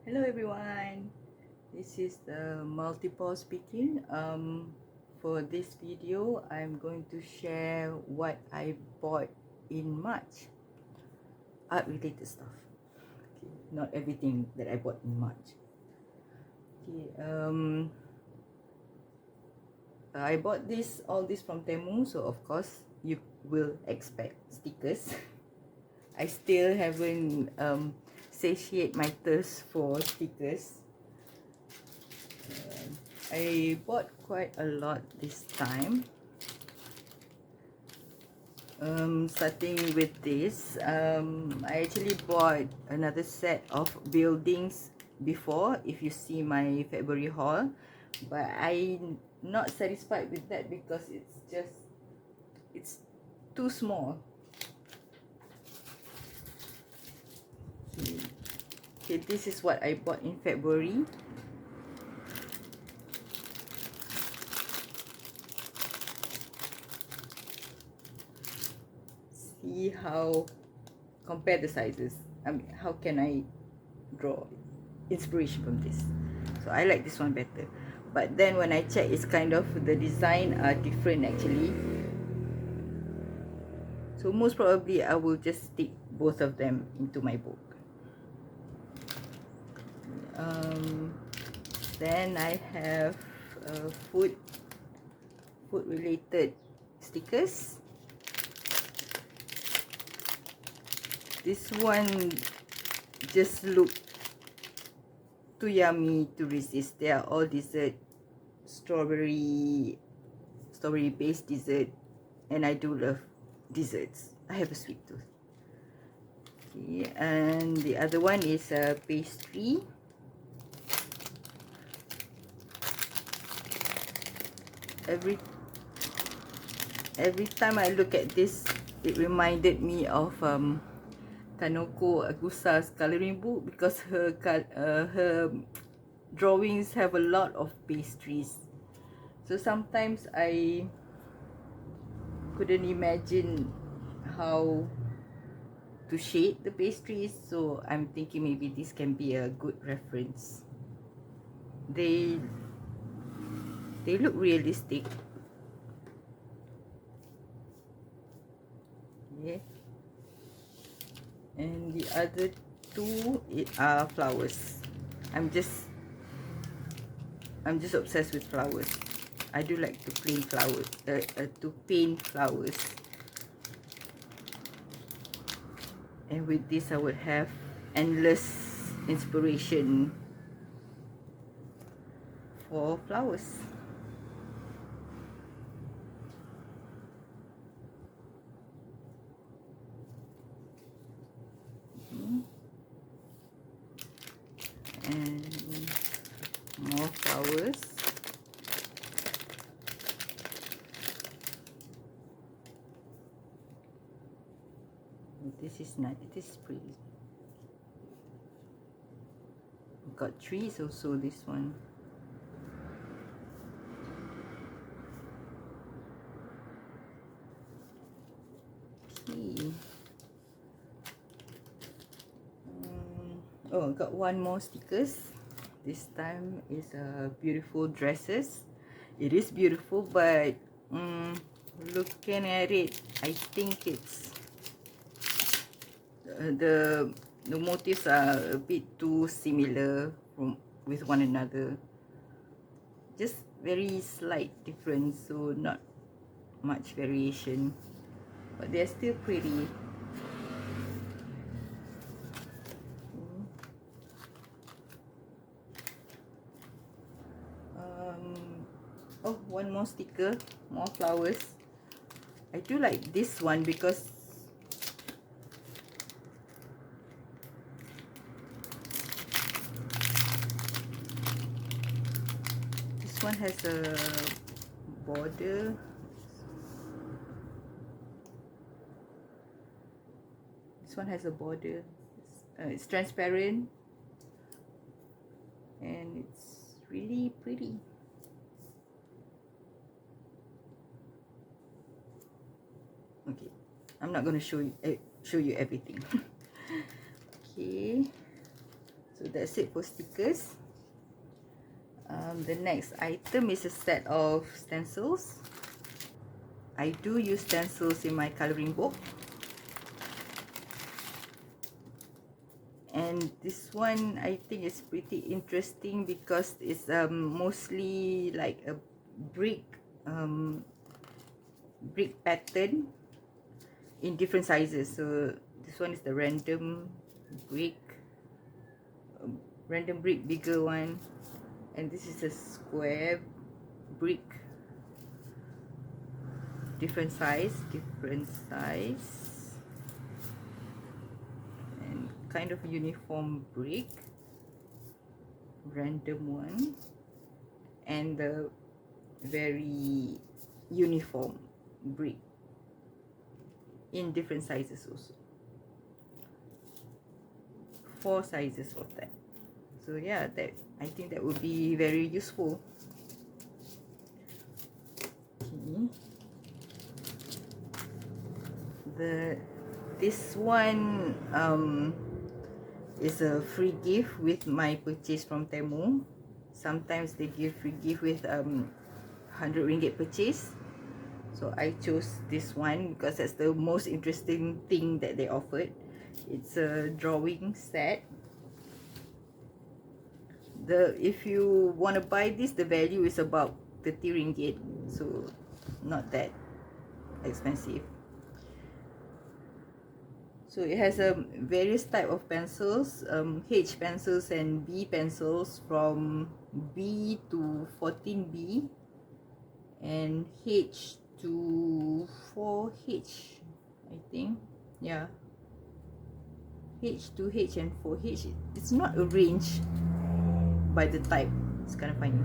Hello everyone, this is the Multipaw speaking. For this video, I'm going to share what I bought in March. Art related stuff. Okay, not everything that I bought in March. Okay, I bought all this from Temu, so of course you will expect stickers. I still haven't satiate my thirst for stickers. I bought quite a lot this time. Starting with this, I actually bought another set of buildings before, if you see my February haul, but I'm not satisfied with that because it's too small. Okay, this is what I bought in February. See how, compare the sizes. I mean, how can I draw inspiration from this? So I like this one better, but then when I check, it's kind of, the design are different actually, so most probably I will just stick both of them into my book. Then I have food related stickers. This one just look too yummy to resist. They are all dessert, strawberry based dessert, and I do love desserts. I have a sweet tooth. Okay, and the other one is a pastry. Every time I look at this, it reminded me of Kanoko Agusa's coloring book, because her drawings have a lot of pastries. So sometimes I couldn't imagine how to shade the pastries, so I'm thinking maybe this can be a good reference. They look realistic. Okay. And the other two are flowers. I'm just obsessed with flowers. I do like to paint flowers. And with this, I would have endless inspiration for flowers. And more flowers. This is nice. This is pretty. Got trees also, this one. Okay. Oh, got one more stickers. This time is beautiful dresses. It is beautiful, but looking at it, I think it's the motifs are a bit too similar with one another. Just very slight difference, so not much variation, but they're still pretty. Oh, one more sticker, more flowers. I do like this one because this one has a border. This one has a border. It's transparent and it's really pretty. Okay, I'm not going to show you everything. Okay, So that's it for stickers. The next item is a set of stencils. I do use stencils in my coloring book. And this one I think is pretty interesting because it's mostly like a brick pattern in different sizes. So this one is the random brick bigger one, and this is a square brick, different size, and kind of uniform brick, random one, and the very uniform brick in different sizes also. 4 sizes of that. So yeah, that I think that would be very useful. Okay. This one is a free gift with my purchase from Temu. Sometimes they give free gift with 100 ringgit purchase. So I chose this one because that's the most interesting thing that they offered. It's a drawing set. If you want to buy this, the value is about 30 ringgit, so not that expensive. So it has various type of pencils, H pencils and B pencils, from B to 14B and H to 4H, I think. Yeah, H to H and 4H. It's not arranged by the type. It's kind of funny.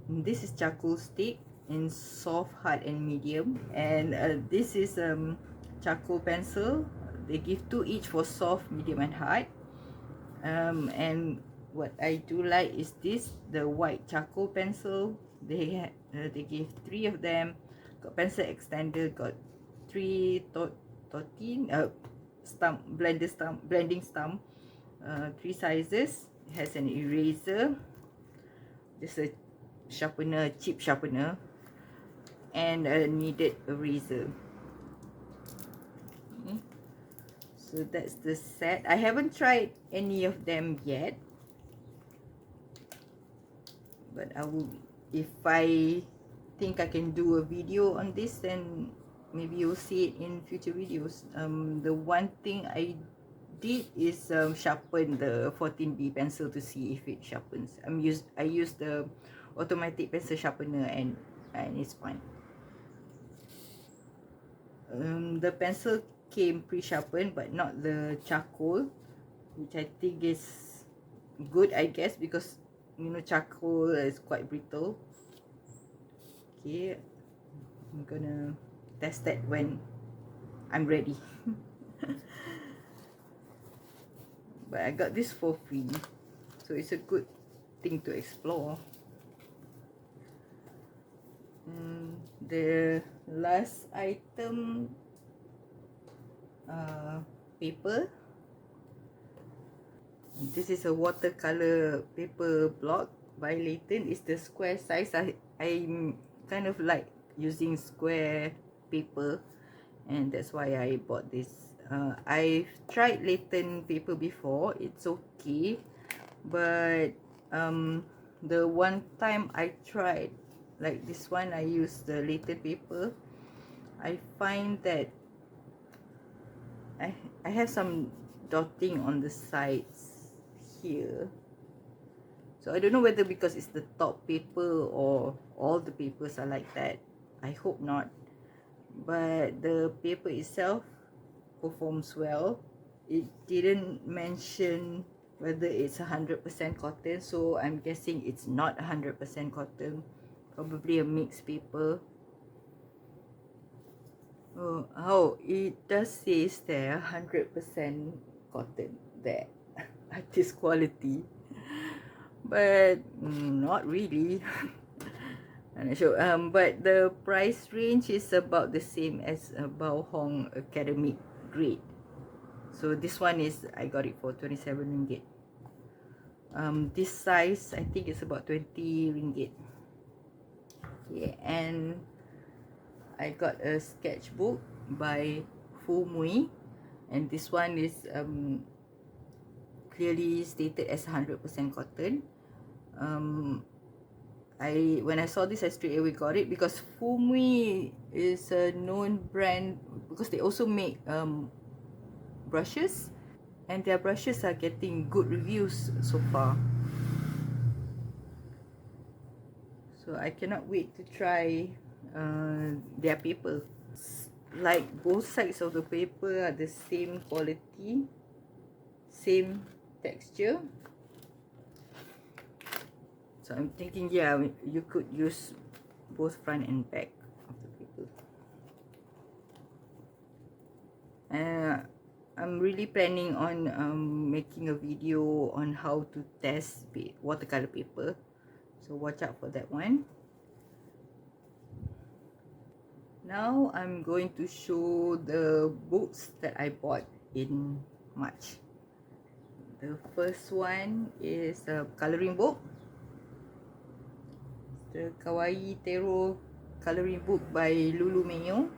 This is charcoal stick in soft, hard and medium, and this is charcoal pencil. They give 2 each for soft, medium and hard. And what I do like is this, the white charcoal pencil. They give 3 of them. Got pencil extender, got 3 stump, blending stump, 3 sizes. It has an eraser, just a sharpener, cheap sharpener, and a kneaded eraser. Okay. So that's the set. I haven't tried any of them yet, but I will, if I think I can do a video on this, then maybe you'll see it in future videos. The one thing I did is sharpen the 14B pencil to see if it sharpens. I used the automatic pencil sharpener, and it's fine. The pencil came pre-sharpened, but not the charcoal, which I think is good, I guess, because you know charcoal is quite brittle. Okay, I'm gonna test that when I'm ready. But I got this for free, so it's a good thing to explore. The last item, paper. This is a watercolor paper block by Leighton. It's the square size. I'm kind of like using square paper, and that's why I bought this. I've tried Leighton paper before. It's okay, but the one time I tried like this one, I used the Leighton paper. I find that I have some dotting on the sides here. So I don't know whether because it's the top paper or all the papers are like that. I hope not. But the paper itself performs well. It didn't mention whether it's 100% cotton, so I'm guessing it's not 100% cotton. Probably a mixed paper. Oh, it does say there 100% cotton there at this quality, but not really. I'm not sure. But the price range is about the same as Bao Hong academic grade. So this one is, I got it for 27 ringgit. This size, I think it's about 20 ringgit. Okay, and I got a sketchbook by Fu Mui, and this one is clearly stated as 100% cotton. When I saw this, I straight away got it because Fu Mui is a known brand because they also make brushes, and their brushes are getting good reviews so far. So I cannot wait to try their paper. Like both sides of the paper are the same quality, same texture. So I'm thinking, yeah, you could use both front and back of the paper. I'm really planning on making a video on how to test watercolor paper. So watch out for that one. Now I'm going to show the books that I bought in March. The first one is a coloring book. The Kawaii Tarot coloring book by Lulu Mayo.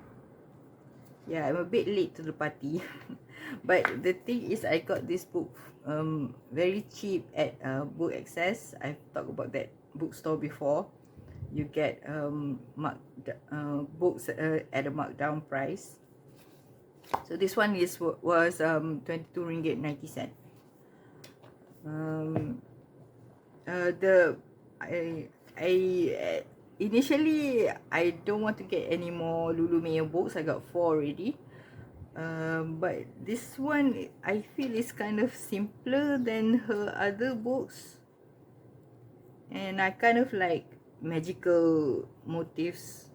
Yeah, I'm a bit late to the party. But the thing is, I got this book very cheap at Bookxcess. I've talked about that bookstore before. You get books at a markdown price. So this one was 22 ringgit 90 cent. Initially I don't want to get any more Lulu Mayo books. I got 4 already. But this one I feel is kind of simpler than her other books, and I kind of like magical motifs.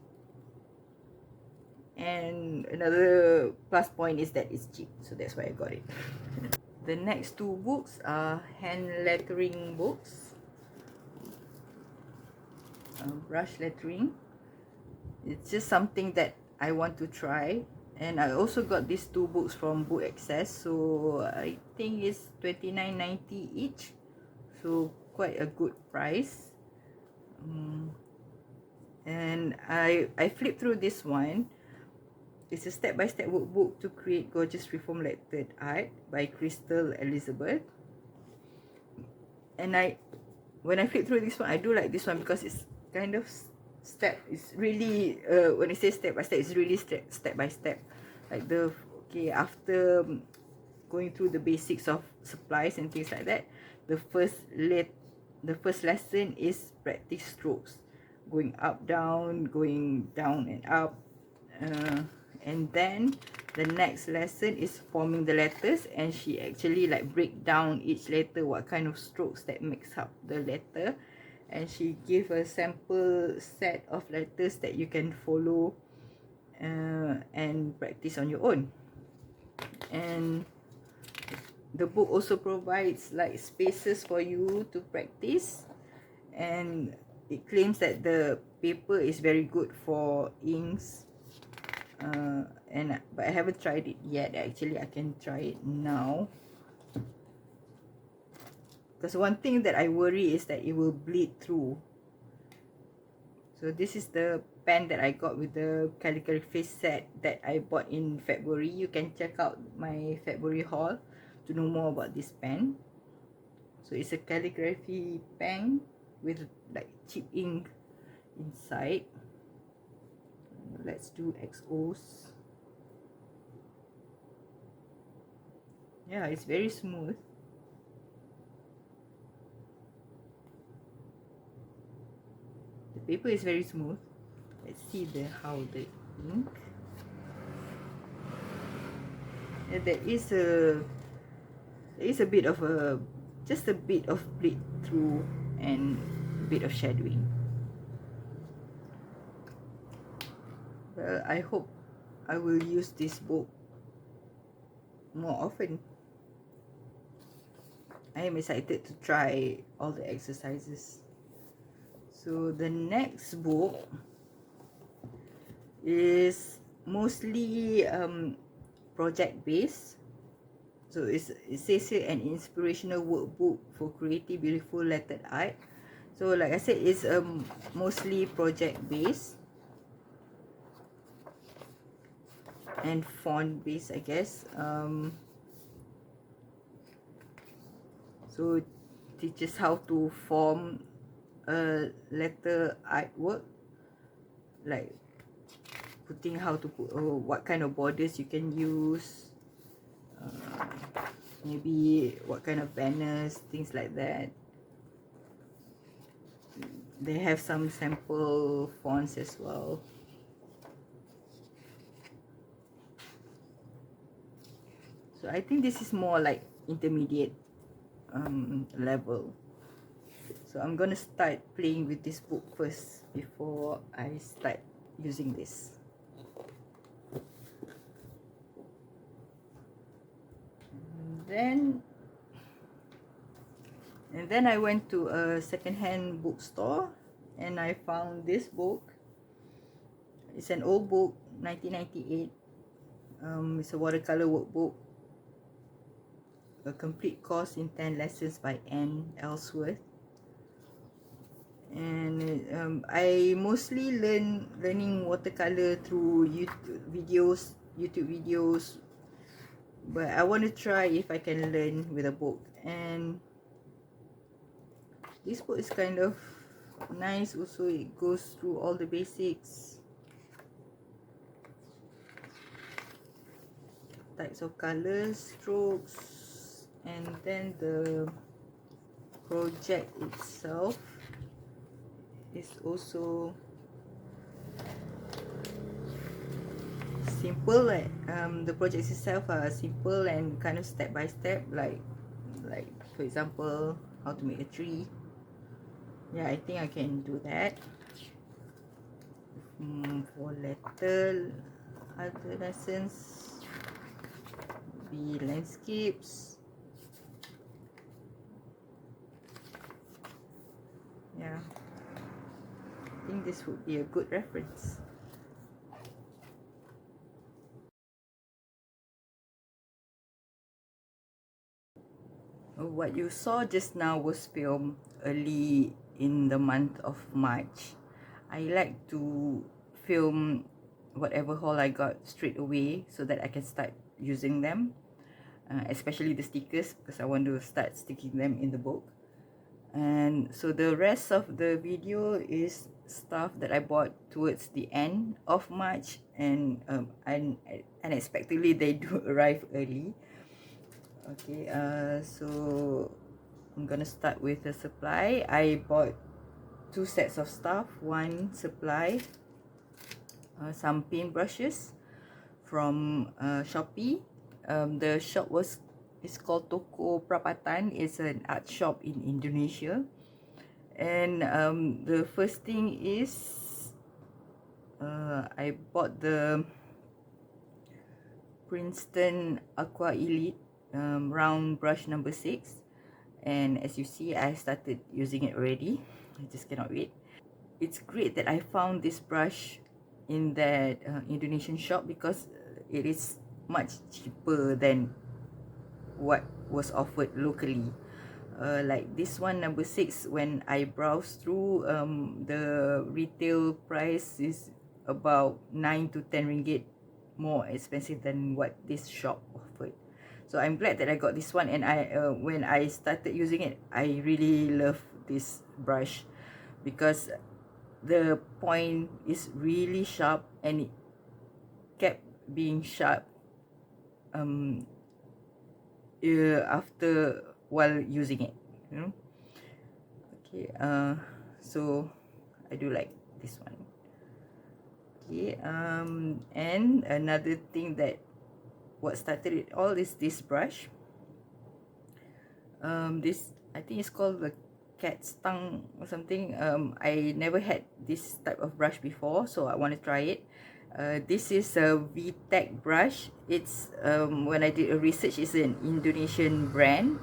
And another plus point is that it's cheap, so that's why I got it. The next two books are hand lettering books, brush lettering. It's just something that I want to try. And I also got these two books from Bookxcess, so I think it's 29.90 each, so quite a good price. And I flipped through this one. It's a step-by-step workbook to create gorgeous reform-lettered art by Crystal Elizabeth. And when I flip through this one, I do like this one because it's kind of it's really when I say step-by-step, it's really step-by-step. Like after going through the basics of supplies and things like that, the first lesson is practice strokes, going up, down, going down and up. And then the next lesson is forming the letters, and she actually like break down each letter, what kind of strokes that makes up the letter, and she give a sample set of letters that you can follow and practice on your own. And the book also provides like spaces for you to practice, and it claims that the paper is very good for inks. But I haven't tried it yet. Actually, I can try it now, because one thing that I worry is that it will bleed through. So this is the pen that I got with the calligraphy set that I bought in February. You can check out my February haul to know more about this pen. So it's a calligraphy pen with like cheap ink inside. Let's do XOs. Yeah, it's very smooth. The paper is very smooth. Let's see how the ink. Yeah, there is a bit of just a bit of bleed through and a bit of shadowing. Well, I hope I will use this book more often. I am excited to try all the exercises. So the next book is mostly project based. So it says here an inspirational workbook for creative beautiful lettered art. So like I said, it's mostly project based and font based, I guess. So teaches how to form a letter artwork, like putting how to put what kind of borders you can use, maybe what kind of banners, things like that. They have some sample fonts as well. So I think this is more like intermediate level. So I'm gonna start playing with this book first before I start using this. And then I went to a secondhand bookstore and I found this book. It's an old book, 1998. It's a watercolor workbook, a complete course in 10 lessons by Anne Ellsworth. And I mostly learning watercolor through YouTube videos, but I want to try if I can learn with a book. And this book is kind of nice also. It goes through all the basics, types of colors, strokes, and then the project itself is also simple. Like the projects itself are simple and kind of step by step, like for example how to make a tree. Yeah, I think I can do that. For other lessons be landscapes. Yeah, I think this would be a good reference. What you saw just now was filmed early in the month of March. I like to film whatever haul I got straight away so that I can start using them, especially the stickers, because I want to start sticking them in the book. And so the rest of the video is stuff that I bought towards the end of March, and unexpectedly they do arrive early. Okay, so I'm gonna start with the supply. I bought 2 sets of stuff. One supply, some paint brushes from Shopee. The shop is called Toko Prapatan. It's an art shop in Indonesia. And the first thing is I bought the Princeton Aqua Elite round brush number 6, and as you see, I started using it already. I just cannot wait. It's great that I found this brush in that Indonesian shop, because it is much cheaper than what was offered locally. Like this one, number 6, when I browsed through, the retail price is about 9 to 10 ringgit more expensive than what this shop offered. So I'm glad that I got this one, and when I started using it, I really love this brush because the point is really sharp, and it kept being sharp after while using it, you know. Okay, so I do like this one. Okay, and another thing that what started it all is this brush. This, I think it's called the cat's tongue or something. I never had this type of brush before, so I want to try it. This is a VTech brush. It's when I did a research, it's an Indonesian brand.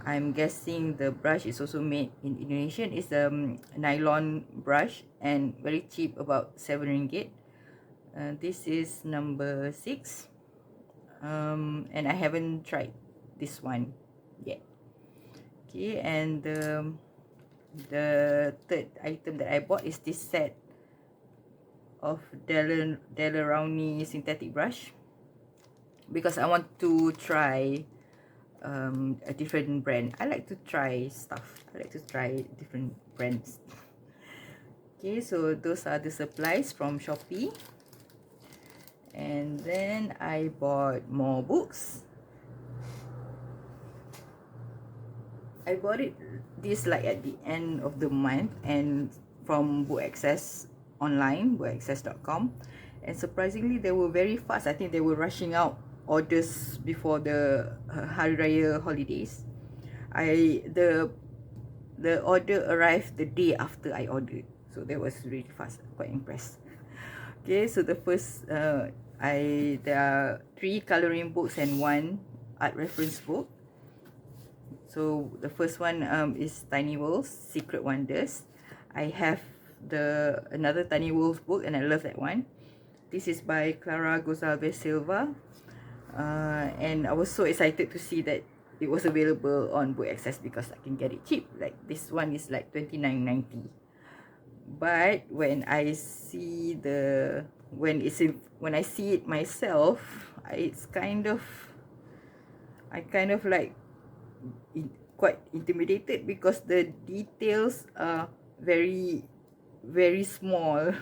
I'm guessing the brush is also made in Indonesia. It's a nylon brush and very cheap, about 7 ringgit. This is number 6, and I haven't tried this one yet. Okay, and the third item that I bought is this set of Daler-Rowney synthetic brush, because I want to try a different brand. I like to try stuff. I like to try different brands. Okay, so those are the supplies from Shopee. And then I bought more books. I bought this like at the end of the month, and from Bookxcess online, bookxcess.com, and surprisingly they were very fast. I think they were rushing out orders before the Hari Raya holidays. The order arrived the day after I ordered, so that was really fast. Quite impressed. Okay, so the first there are 3 coloring books and 1 art reference book. So the first one is Tiny Worlds Secret Wonders. I have another Tiny Worlds book, and I love that one. This is by Clara Gonzalez Silva, and I was so excited to see that it was available on Bookxcess because I can get it cheap. Like this one is like $29.90. But when I see when I see it myself, I kind of like quite intimidated, because the details are very small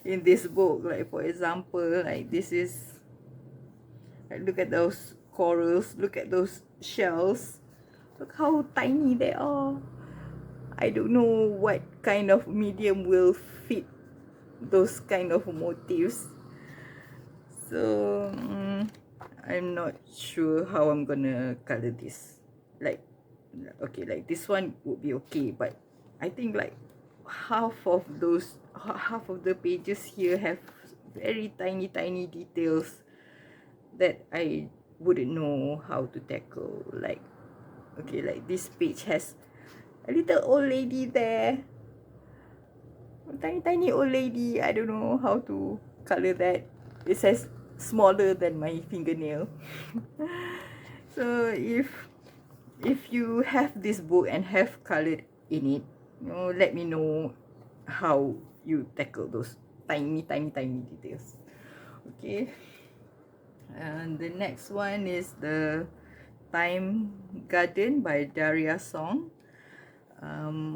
in this book. Like for example, like this is, like, look at those corals, look at those shells, look how tiny they are. I don't know what kind of medium will fit those kind of motifs, so I'm not sure how I'm gonna color this. Like, okay, like this one would be okay, but I think like half of the pages here have very tiny details that I wouldn't know how to tackle. Like, okay, like this page has a little old lady there, a tiny old lady. I don't know how to color that. It says smaller than my fingernail. So if you have this book and have colored in it, let me know how you tackle those tiny details. Okay, and the next one is the Time Garden by Daria Song.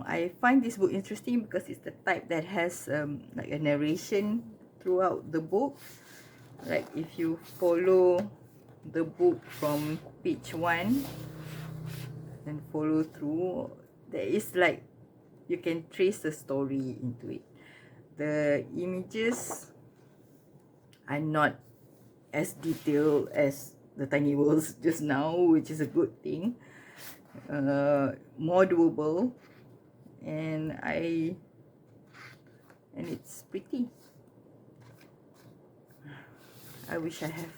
I find this book interesting because it's the type that has like a narration throughout the book. Like if you follow the book from page 1 and follow through, there is like you can trace the story into it. The images are not as detailed as the Tiny Worlds just now, which is a good thing. More doable, and it's pretty. I wish I have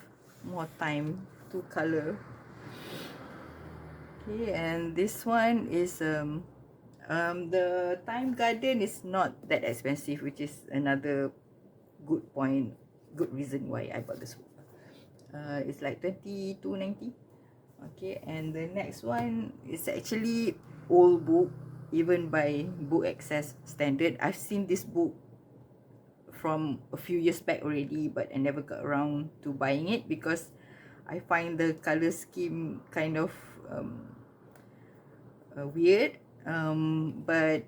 more time to color. Okay, and this one is the Time Garden is not that expensive, which is another good reason why I bought this book. It's like $22.90. Okay, and the next one is actually old book, even by Bookxcess standard. I've seen this book from a few years back already, but I never got around to buying it because I find the color scheme kind of weird. But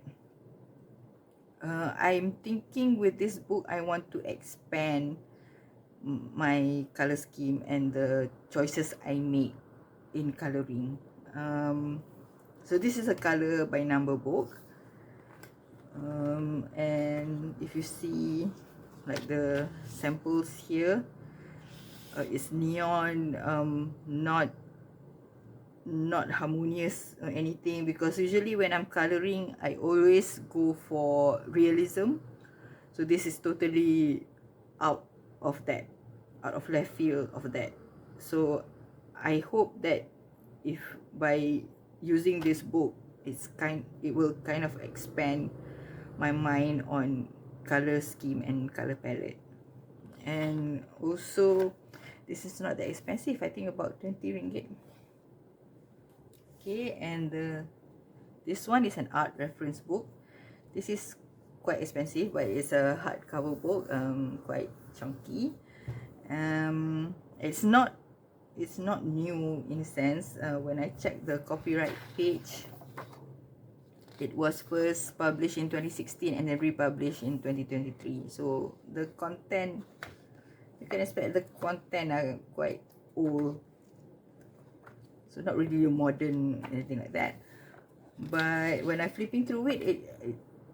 I'm thinking with this book I want to expand my color scheme and the choices I make in coloring. So this is a color by number book, and if you see like the samples here, it's neon, not harmonious or anything, because usually when I'm coloring I always go for realism. So this is totally out of left field of that. So I hope that if by using this book, it will kind of expand my mind on color scheme and color palette. And also, this is not that expensive. I think about 20 ringgit. Okay, and this one is an art reference book. This is quite expensive, but it's a hardcover book, quite chunky. It's not new in a sense. When I checked the copyright page, it was first published in 2016 and then republished in 2023. So the content, you can expect the content are quite old. So not really modern, anything like that. But when I'm flipping through it,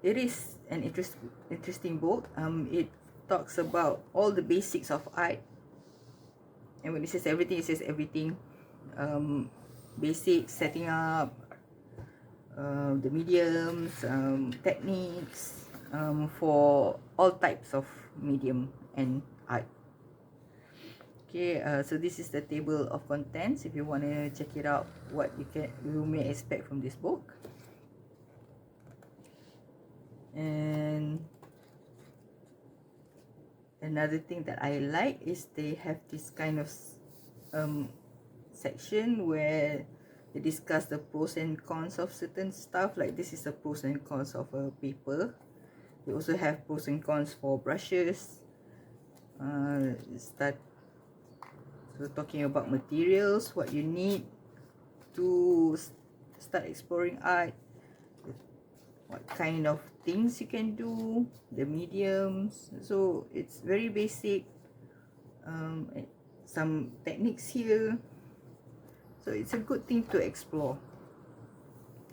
it is an interesting book. It talks about all the basics of art. And when it says everything. Basic setting up, the mediums, techniques, for all types of medium and art. Okay, so this is the table of contents. If you want to check it out, what you may expect from this book. And another thing that I like is they have this kind of section where they discuss the pros and cons of certain stuff. Like this is the pros and cons of a paper. They also have pros and cons for brushes. So talking about materials, what you need to start exploring art, what kind of things you can do, the mediums. So it's very basic. Some techniques here. So it's a good thing to explore.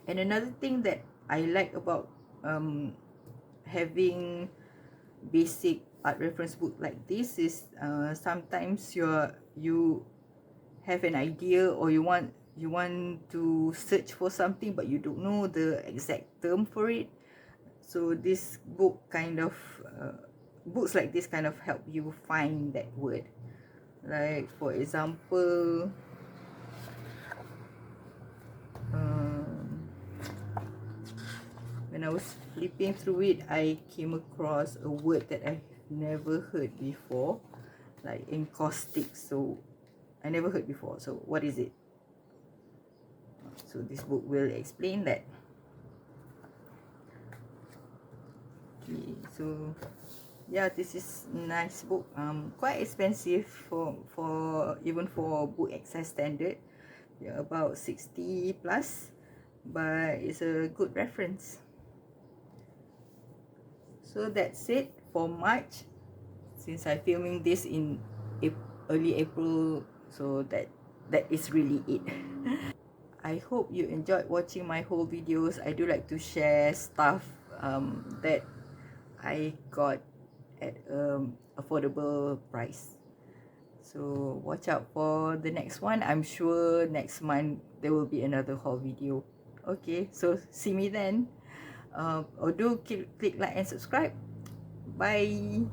And another thing that I like about having basic art reference book like this is sometimes you have an idea, or you want to search for something but you don't know the exact term for it. So this book kind of books like this kind of help you find that word. Like for example, when I was flipping through it, I came across a word that I've never heard before, like encaustic. So I never heard before. So what is it? So this book will explain that. Okay, so yeah, this is nice book. Quite expensive for even for Bookxcess standard. Yeah, about 60 plus, but it's a good reference. So that's it for March, since I'm filming this in early April. So that is really it. I hope you enjoyed watching my whole videos. I do like to share stuff that I got at affordable price. So watch out for the next one. I'm sure next month there will be another haul video. Okay, so see me then. Or do click like and subscribe. Bye.